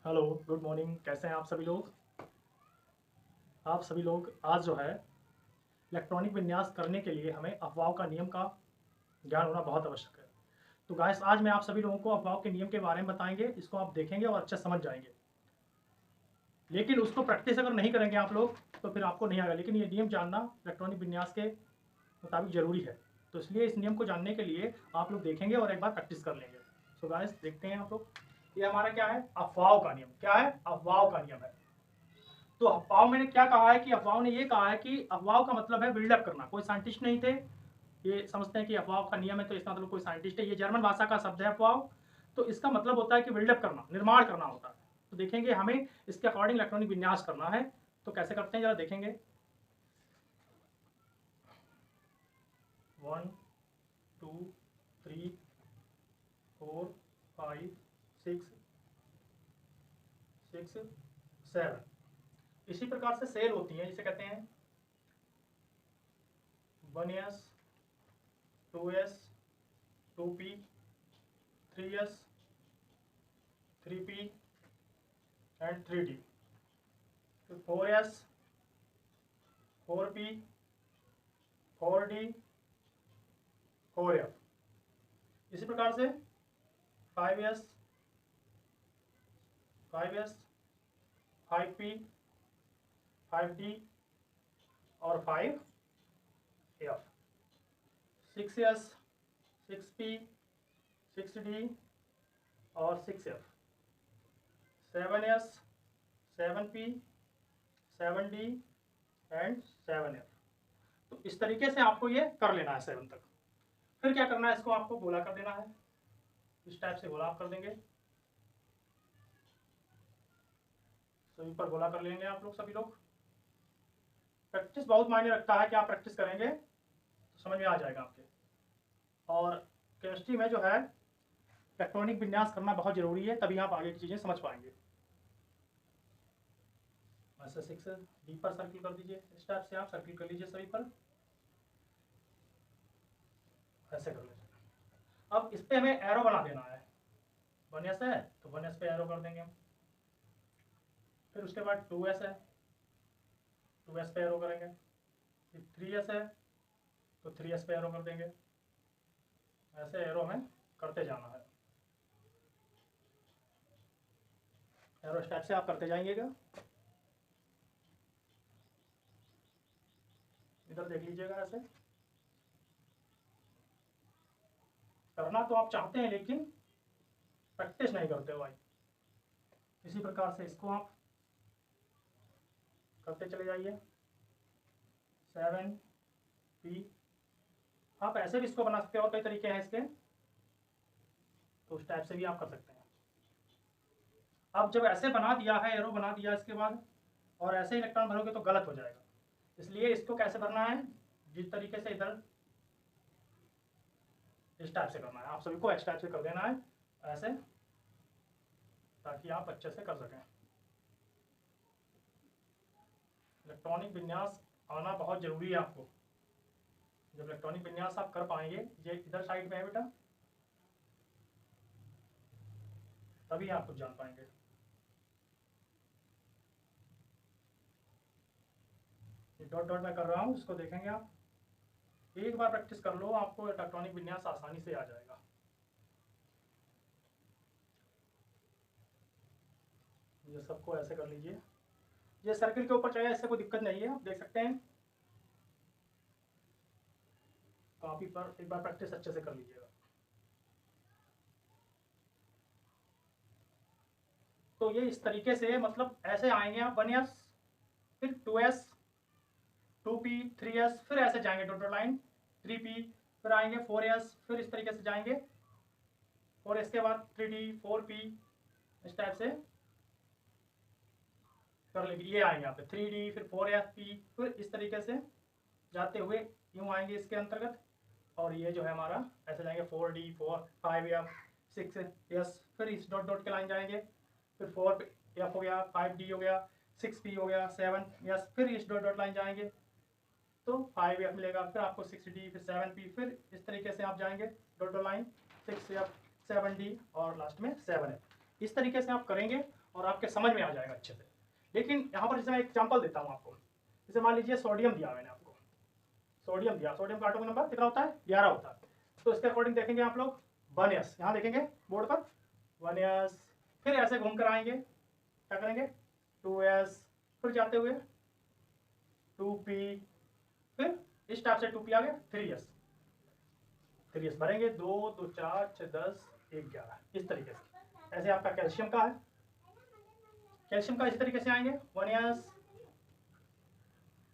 Hello, good morning. कैसे हैं आप सभी लोग? आज जो है इलेक्ट्रॉनिक विन्यास करने के लिए हमें अफवाह का नियम का ज्ञान होना बहुत आवश्यक है। तो गाइस, आज मैं आप सभी लोगों को अफवाह के नियम के बारे में बताएंगे। इसको आप देखेंगे और अच्छे समझ जाएंगे, लेकिन उसको प्रैक्टिस अगर नहीं करेंगे आप लोग तो फिर आपको नहीं आएगा। लेकिन ये नियम जानना इलेक्ट्रॉनिक विन्यास के मुताबिक ज़रूरी है। तो इसलिए इस नियम को जानने के लिए आप लोग देखेंगे और एक बार प्रैक्टिस कर लेंगे। सो गाइस, देखते हैं आप लोग। ये हमारा क्या है? अफवाह का नियम। क्या है? अफवाह का नियम है। तो अफवाह मैंने क्या कहा है कि अफवाह ने ये कहा है कि अफवाह का मतलब है बिल्डअप करना। कोई साइंटिस्ट नहीं थे, ये समझते हैं कि अफवाह का नियम है तो इसका मतलब कोई साइंटिस्ट है। ये जर्मन भाषा का शब्द है अफवाह। तो इसका मतलब होता है कि बिल्डअप करना, निर्माण करना होता है। तो देखेंगे हमें इसके अकॉर्डिंग इलेक्ट्रॉनिक विन्यास करना है। तो कैसे करते हैं जरा देखेंगे। 1 2 3 4 5 6 6 7 इसी प्रकार से सेल होती है, जिसे कहते हैं 1s 2s 2p 3s 3p and 3d। फिर 4s 4p 4d 4f। इसी प्रकार से 5s 5s 5p 5d और 5f। 6s 6p 6d और 6f। 7s 7p 7d and 7f। तो इस तरीके से आपको ये कर लेना है 7 तक। फिर क्या करना है? इसको आपको गोला कर देना है। इस टाइप से गोला आप कर देंगे। सभी पर गोला कर लेंगे आप लोग, सभी लोग। प्रैक्टिस बहुत मायने रखता है कि आप प्रैक्टिस करेंगे तो समझ में आ जाएगा आपके। और केमिस्ट्री में जो है इलेक्ट्रॉनिक विन्यास करना बहुत जरूरी है, तभी आप आगे की चीजें समझ पाएंगे। ऐसे 6 डी पर सर्किल कर दीजिए। इस टाइप से आप सर्किल कर लीजिए सभी पर। ऐसे कर लीजिए। अब इस पे हमें एरो बना देना है। 1s है तो 1s पे एरो कर देंगे हम। फिर उसके बाद 2s है, 2s पे एरो करेंगे। फिर 3s है तो 3s पे एरो कर देंगे। ऐसे एरो हमें करते जाना है। एरो स्टेप से आप करते जाएंगे। इधर देख लीजिएगा। ऐसे करना तो आप चाहते हैं, लेकिन प्रैक्टिस नहीं करते हो भाई। इसी प्रकार से इसको आप करते चले जाइए। 7p। आप ऐसे भी इसको बना सकते हो, और कई तरीके हैं इसके, तो उस टाइप से भी आप कर सकते हैं। अब जब ऐसे बना दिया है, एरो बना दिया, इसके बाद और ऐसे इलेक्ट्रॉन भरोगे तो गलत हो जाएगा। इसलिए इसको कैसे भरना है? जिस तरीके से इधर इस टाइप से करना है। आप सभी को इस टाइप से कर देना है, ऐसे, ताकि आप अच्छे से कर सकें। इलेक्ट्रॉनिक विन्यास आना बहुत जरूरी है आपको। जब इलेक्ट्रॉनिक विन्यास आप कर पाएंगे, ये इधर साइड में है बेटा, तभी आप कुछ जान पाएंगे। ये डॉट डॉट मैं कर रहा हूँ, इसको देखेंगे आप। एक बार प्रैक्टिस कर लो, आपको इलेक्ट्रॉनिक विन्यास आसानी से आ जाएगा। ये सबको ऐसे कर लीजिए। ये सर्किल के ऊपर चाहिए, इससे कोई दिक्कत नहीं है, आप देख सकते हैं। कॉपी पर एक बार प्रैक्टिस अच्छे से कर लीजिएगा। तो ये इस तरीके से, मतलब ऐसे आएंगे आप 1s, फिर 2s 2p 3s, फिर ऐसे जाएंगे डॉट लाइन 3p, फिर आएंगे 4s, फिर इस तरीके से जाएंगे 4s के बाद 3d 4p। इस टाइप से कर लेंगे। ये आएंगे यहाँ पे 3d, फिर 4fp, फिर इस तरीके से जाते हुए यूँ आएंगे इसके अंतर्गत। और ये जो है हमारा ऐसे जाएंगे 4d 4 5f 6s, फिर इस डॉट डॉट के लाइन जाएंगे। फिर 4f हो गया, 5d हो गया, 6p हो गया, 7s, फिर इस डॉट डॉट लाइन जाएंगे तो 5f मिलेगा। फिर आपको 6d, फिर 7p, फिर इस तरीके से आप जाएंगे dot dot line 6f 7d और लास्ट में 7f। इस तरीके से आप करेंगे और आपके समझ में आ जाएगा अच्छे से। लेकिन यहाँ पर जैसे मैं एग्जाम्पल देता हूँ आपको, जैसे मान लीजिए सोडियम दिया मैंने आपको, सोडियम दिया, सोडियम का एटॉमिक नंबर कितना होता है 11 होता है। तो इसके अकॉर्डिंग देखेंगे आप लोग 1s, यहाँ देखेंगे बोर्ड पर 1s, फिर ऐसे घूम कर आएंगे, क्या करेंगे 2s, फिर जाते हुए 2p, फिर इस टाइप से 2p आ गया 3s, 3s भरेंगे 2 2 4 6 10 1 11, इस तरीके से। ऐसे आपका कैल्शियम का है, कैल्शियम का इस तरीके से आएंगे 1s,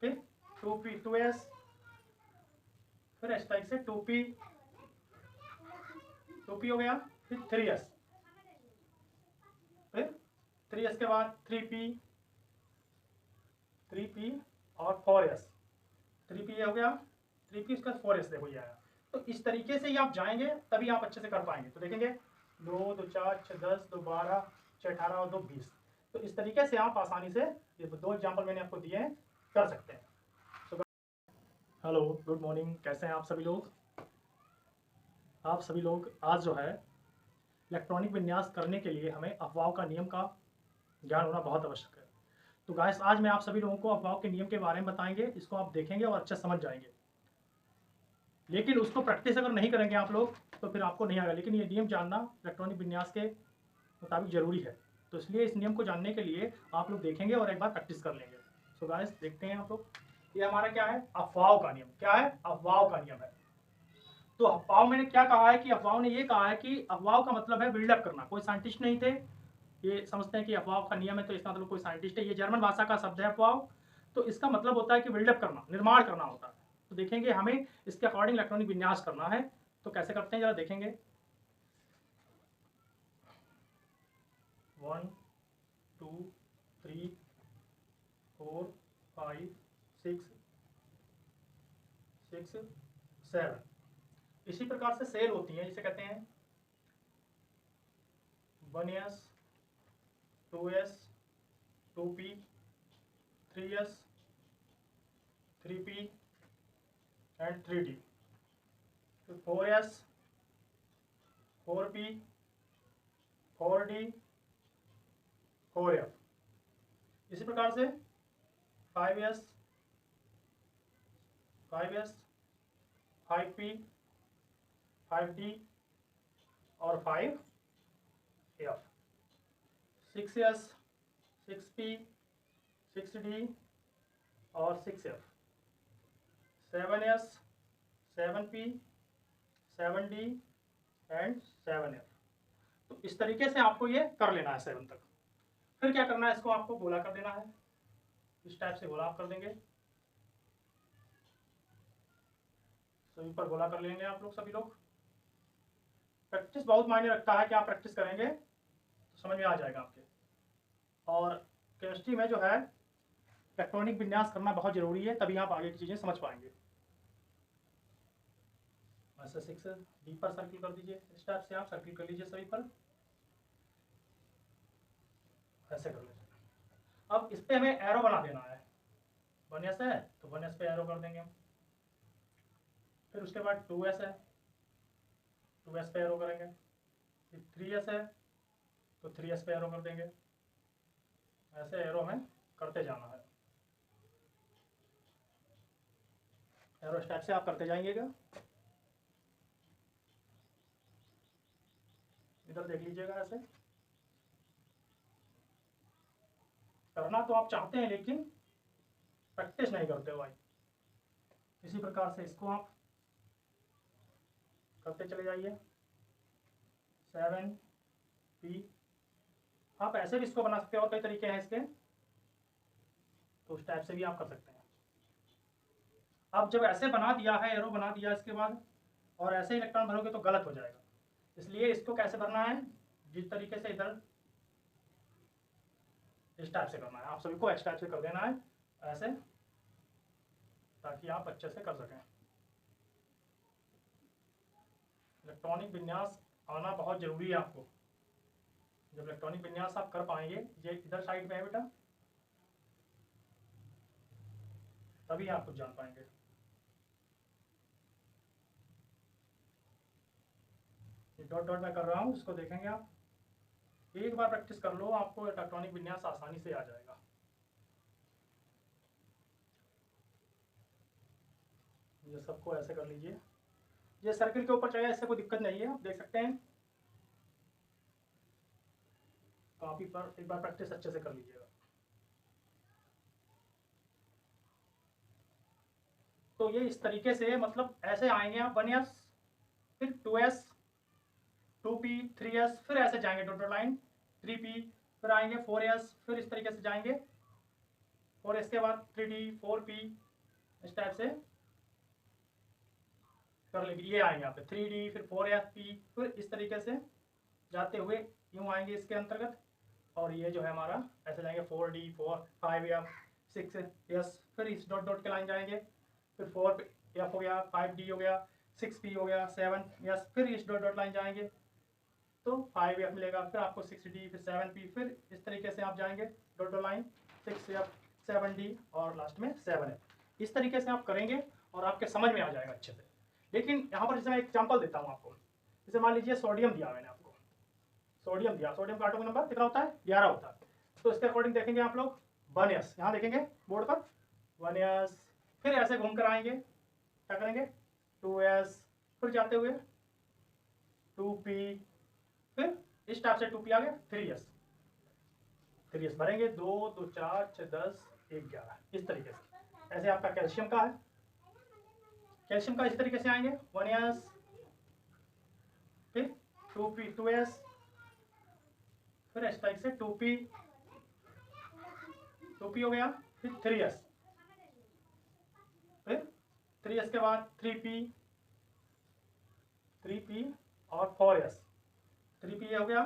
फिर 2p 2s, फिर इस टाइप से 2p, 2p हो गया, फिर 3s, फिर 3s के बाद 3p, 3p और 4s, 3p ये हो गया, 3p उसका 4s देखो ये आया। तो इस तरीके से ही आप जाएंगे तभी आप अच्छे से कर पाएंगे। तो देखेंगे 2 2 4 6 10 2 12 6 18 और 2 20। तो इस तरीके से आप आसानी से ये दो एग्जाम्पल मैंने आपको दिए हैं कर सकते हैं। तो हेलो गुड मॉर्निंग, कैसे हैं आप सभी लोग? आप सभी लोग आज जो है इलेक्ट्रॉनिक विन्यास करने के लिए हमें अफवाह का नियम का ज्ञान होना बहुत आवश्यक है। तो गाइस आज मैं आप सभी लोगों को अफवाह के नियम के बारे में बताएंगे, इसको आप देखेंगे और अच्छे समझ जाएंगे। लेकिन उसको प्रैक्टिस अगर नहीं करेंगे आप लोग तो फिर आपको नहीं आएगा। लेकिन ये नियम जानना इलेक्ट्रॉनिक विन्यास के मुताबिक जरूरी है। तो इसलिए इस नियम को जानने के लिए आप लोग देखेंगे और एक बार प्रैक्टिस कर लेंगे। सो गाइस देखते हैं आप लोग, ये हमारा क्या है अफवाह का नियम। क्या है? अफवाह का नियम है। तो अफवाह मैंने क्या कहा है कि अफवाह ने ये कहा है कि अफवाह का मतलब है बिल्डअप करना। कोई साइंटिस्ट नहीं थे, ये समझते हैं कि अफवाह का नियम है तो इसका मतलब कोई साइंटिस्ट है। ये जर्मन भाषा का शब्द है अफवाह। तो इसका मतलब होता है कि बिल्डअप करना, निर्माण करना होता है। तो देखेंगे हमें इसके अकॉर्डिंग इलेक्ट्रॉनिक विन्यास करना है। तो कैसे करते हैं जरा देखेंगे। 1 2 3 4 5 6 6 7। इसी प्रकार से सेल होती है, जिसे कहते हैं 1s 2s 2p 3s 3p and 3d, 4s 4p 4d 4f। इसी प्रकार से 5s 5s 5p 5d और 5f, 6s 6p 6d और 6f, 7s 7p 7d and 7f। तो इस तरीके से आपको ये कर लेना है 7 तक। फिर क्या करना है, इसको आपको गोला कर देना है। इस टाइप से गोला आप कर देंगे, सभी पर गोला कर लेंगे आप लोग सभी लोग। प्रैक्टिस बहुत मायने रखता है कि आप प्रैक्टिस करेंगे तो समझ में आ जाएगा आपके। और केमिस्ट्री में जो है इलेक्ट्रॉनिक विन्यास करना बहुत जरूरी है, तभी आप आगे की चीजें समझ पाएंगे। ऐसे 6 डी पर सर्किल कर दीजिए, इस टाइप से आप सर्किल कर लीजिए सभी पर, ऐसे कर लीजिए। अब इस पे हमें एरो बना देना है। 1s है तो 1s पे एरो कर देंगे हम। फिर उसके बाद 2s है, 2s पे एरो करेंगे। फिर 3s है तो 3s पे एरो कर देंगे। ऐसे एरो हमें करते जाना है। एरो इस टाइप से आप करते जाएंगे। इधर देख लीजिएगा, ऐसे करना तो आप चाहते हैं लेकिन प्रैक्टिस नहीं करते हो भाई। इसी प्रकार से इसको आप करते चले जाइए। 7p, आप ऐसे भी इसको बना सकते हैं और कई तरीके हैं इसके, तो उस टाइप से भी आप कर सकते हैं। अब जब ऐसे बना दिया है, एरो बना दिया, इसके बाद और ऐसे इलेक्ट्रॉन भरोगे तो गलत हो जाएगा। इसलिए इसको कैसे भरना है, जिस तरीके से इधर इस टाइप से करना है, आप सभी को इस टाइप से कर देना है ऐसे, ताकि आप अच्छे से कर सकें। इलेक्ट्रॉनिक विन्यास आना बहुत जरूरी है आपको। जब इलेक्ट्रॉनिक विन्यास आप कर पाएंगे, ये इधर साइड में है बेटा, तभी आप कुछ जान पाएंगे। डॉट डॉट मैं कर रहा हूँ, इसको देखेंगे आप। एक बार प्रैक्टिस कर लो, आपको इलेक्ट्रॉनिक विन्यास आसानी से आ जाएगा। ये सबको ऐसे कर लीजिए, ये सर्किल के ऊपर चाहिए, इससे कोई दिक्कत नहीं है, आप देख सकते हैं। कॉपी पर एक बार प्रैक्टिस अच्छे से कर लीजिएगा। तो ये इस तरीके से, मतलब ऐसे आएंगे आप 1s, फिर 2s, 2p, 3s, फिर ऐसे जाएंगे डॉट लाइन, 3p, फिर आएंगे 4s, फिर इस तरीके से जाएंगे 4s के बाद 3d, 4p, इस टाइप से कर लेंगे। ये आएंगे यहाँ पे 3d, फिर 4p, फिर इस तरीके से जाते हुए यूँ आएंगे इसके अंतर्गत। और ये जो है हमारा ऐसे जाएंगे 4d, 5f, 6s, फिर इस डॉट डॉट के लाइन जाएंगे, फिर 4f हो गया, 5d हो गया, 6p हो गया, 7s, फिर इस डॉट डॉट लाइन जाएंगे तो 5f मिलेगा, फिर आपको 6d, फिर 7p, फिर इस तरीके से आप जाएंगे dot dot line 6f, 7d और लास्ट में 7f। इस तरीके से आप करेंगे और आपके समझ में आ जाएगा अच्छे से। लेकिन यहाँ पर जैसे मैं एग्जाम्पल देता हूँ आपको, जैसे मान लीजिए सोडियम दिया मैंने आपको, सोडियम दिया, सोडियम का एटॉमिक नंबर कितना होता है, 11 होता है। तो इसके अकॉर्डिंग देखेंगे आप लोग 1s, यहाँ देखेंगे बोर्ड पर 1s, फिर ऐसे घूम कर आएंगे, क्या करेंगे 2s, फिर जाते हुए 2p, फिर इस टाइप से 2p आ गया, 3s, 3s भरेंगे 2 2 4 6 10 1 11, इस तरीके से। ऐसे आपका कैल्शियम का है, कैल्शियम का इस तरीके से आएंगे 1s, फिर 2p 2s, फिर इस टाइप से 2p, 2p हो गया, फिर 3s, फिर 3s के बाद 3p, 3p और 4s, 3p हो गया,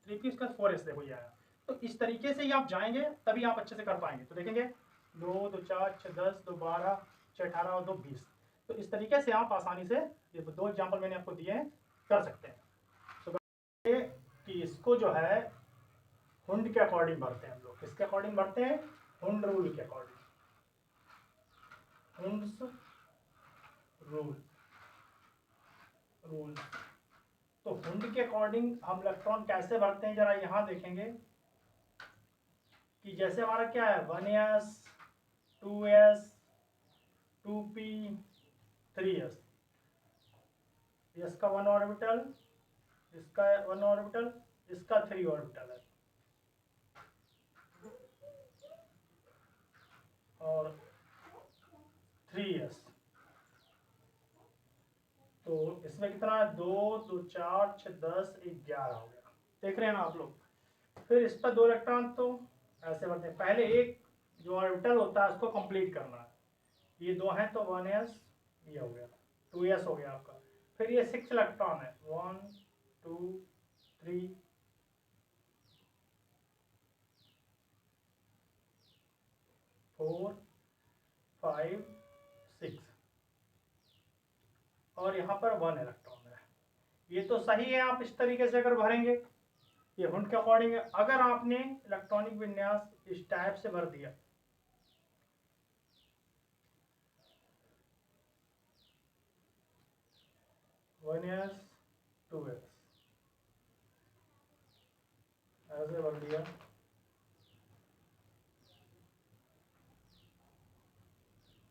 3p इसका 4s देखो ये आया। तो इस तरीके से ही आप जाएंगे तभी आप अच्छे से कर पाएंगे। तो देखेंगे 2 2 4 6 10 2 12 6 18 और 2 20। तो इस तरीके से आप आसानी से, ये दो एग्जाम्पल मैंने आपको दिए हैं, कर सकते हैं। तो कि इसको जो है हुंड के अकॉर्डिंग भरते हैं हम लोग, किसके अकॉर्डिंग भरते हैं, हुंड रूल के अकॉर्डिंग, हुंड्स रूल, रूल। तो हुंड के अकॉर्डिंग हम इलेक्ट्रॉन कैसे भरते हैं, जरा यहाँ देखेंगे कि जैसे हमारा क्या है 1s, 2s, 2p, 3s, इसका 1 ऑर्बिटल, इसका 1 ऑर्बिटल, इसका 3 ऑर्बिटल है, और 3s। तो इसमें कितना है 2 2 4 6 10 11 हो गया, देख रहे हैं ना आप लोग। फिर इस पर 2 इलेक्ट्रॉन तो ऐसे बढ़ते हैं, पहले एक जो ऑर्बिटल होता है उसको कंप्लीट करना है, ये 2 हैं तो 1s, ये हो गया 2s हो गया आपका। फिर ये 6 इलेक्ट्रॉन है, 1 2 3 4 5 6, और यहाँ पर 1 इलेक्ट्रॉन है। ये तो सही है, आप इस तरीके से अगर भरेंगे, ये हुंड के अकॉर्डिंग है। अगर आपने इलेक्ट्रॉनिक विन्यास इस टाइप से भर दिया, वन एस 2s ऐसे भर दिया,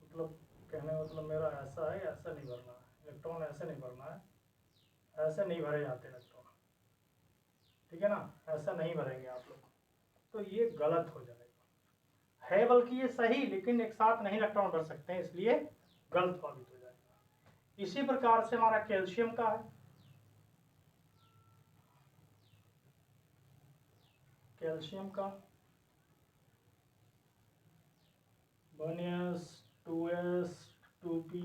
मतलब कहने का मतलब मेरा ऐसा है, ऐसा नहीं भरना है इलेक्ट्रॉन, ऐसे नहीं भरना है, ऐसे नहीं भरे जाते इलेक्ट्रॉन, ठीक है ना, ऐसा नहीं भरेंगे आप लोग, तो ये गलत हो जाएगा। है बल्कि ये सही, लेकिन एक साथ नहीं इलेक्ट्रॉन भर सकते हैं, इसलिए गलत साबित हो जाएगा। इसी प्रकार से हमारा कैल्शियम का है, कैल्शियम का 1s 2s 2p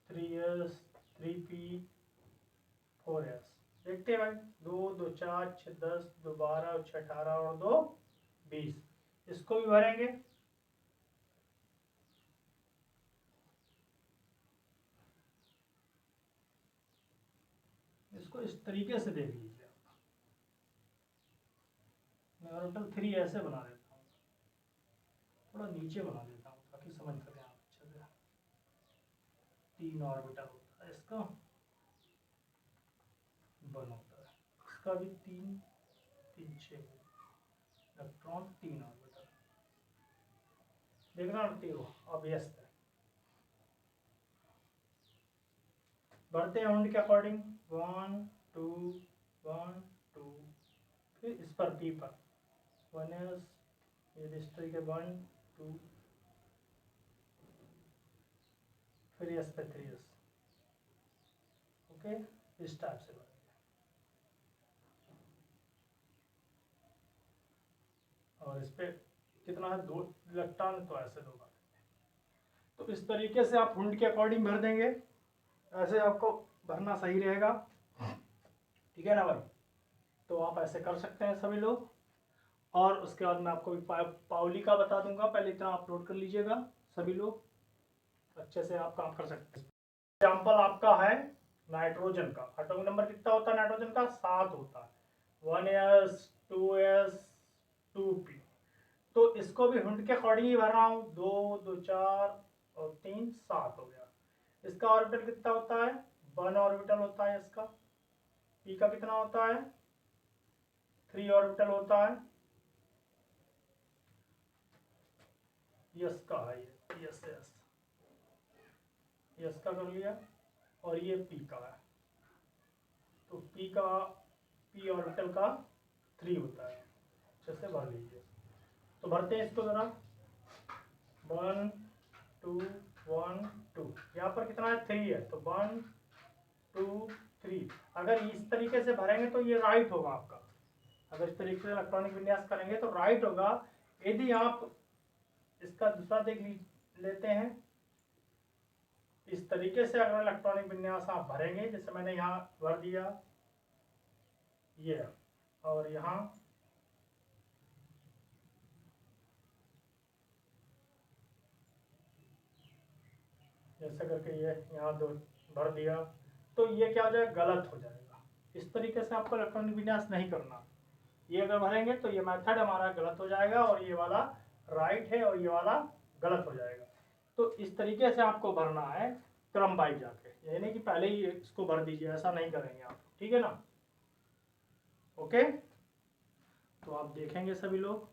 3s 3p 4s। देखते हैं भाई, 2 2 4 6 10 2 12 6 18 और 2 20, इसको भी भरेंगे। इसको इस तरीके से देख लीजिए, मैं ऑर्बिटल 3 ऐसे बना देता हूँ, थोड़ा नीचे बना देता हूँ ताकि समझ सकें आप अच्छे से। 3 ऑर्बिटल होता है इसका, 1 होता है, इसका भी 3 3 6 इलेक्ट्रॉन 3 ऑर्बिटल। देखना लगती हो ऑब्वियस है। बढ़ते हैं उंड के अकॉर्डिंग 1 2 1 2, फिर इस पर पी पर 1s, ये डिस्ट्री के 1 2, फिर एस पे 3s। ओके, इस टाइप से बढ़ेंगे। और इस पे कितना है 2 इलेक्ट्रॉन, तो ऐसे 2 भर देंगे। तो इस तरीके से आप हुंड के अकॉर्डिंग भर देंगे, ऐसे आपको भरना सही रहेगा, ठीक है ना भाई। तो आप ऐसे कर सकते हैं सभी लोग। और उसके बाद मैं आपको पाउली का बता दूंगा, पहले इतना अपलोड कर लीजिएगा सभी लोग, अच्छे से आप काम कर सकते हैं। एग्जाम्पल आपका है नाइट्रोजन का। एटॉमिक नंबर कितना होता है नाइट्रोजन का? 7 होता है। 1s 2s 2p। तो इसको भी हुंड के अकॉर्डिंग ही भर रहा हूँ। 2 2 4 और 3 7 हो गया। इसका ऑर्बिटल कितना होता है? 1 ऑर्बिटल होता है इसका। पी का कितना होता है? 3 ऑर्बिटल होता है। यस का है ये, यस यस यस का कर लिया। और ये पी का है, तो पी का पी ऑर्बिटल का 3 होता है। अच्छे से भर लीजिए। तो भरते हैं इसको जरा। 1 2 1 2, यहाँ पर कितना है? 3 है, तो 1 2 3। अगर इस तरीके से भरेंगे तो ये राइट होगा आपका। अगर इस तरीके से इलेक्ट्रॉनिक विन्यास करेंगे तो राइट होगा। यदि आप इसका दूसरा देख लेते हैं, इस तरीके से अगर इलेक्ट्रॉनिक विन्यास आप भरेंगे, जैसे मैंने यहाँ भर दिया ये, और यहाँ जैसे करके ये यहाँ 2 भर दिया, तो ये क्या हो जाएगा? गलत हो जाएगा। इस तरीके से आपको इलेक्ट्रॉनिक विन्यास नहीं करना। ये अगर भरेंगे तो ये मेथड हमारा गलत हो जाएगा, और ये वाला राइट है और ये वाला गलत हो जाएगा। तो इस तरीके से आपको भरना है क्रम वाइज जाके, ये नहीं कि पहले ही इसको भर दीजिए, ऐसा नहीं करेंगे आप, ठीक है ना। ओके, तो आप देखेंगे सभी लोग।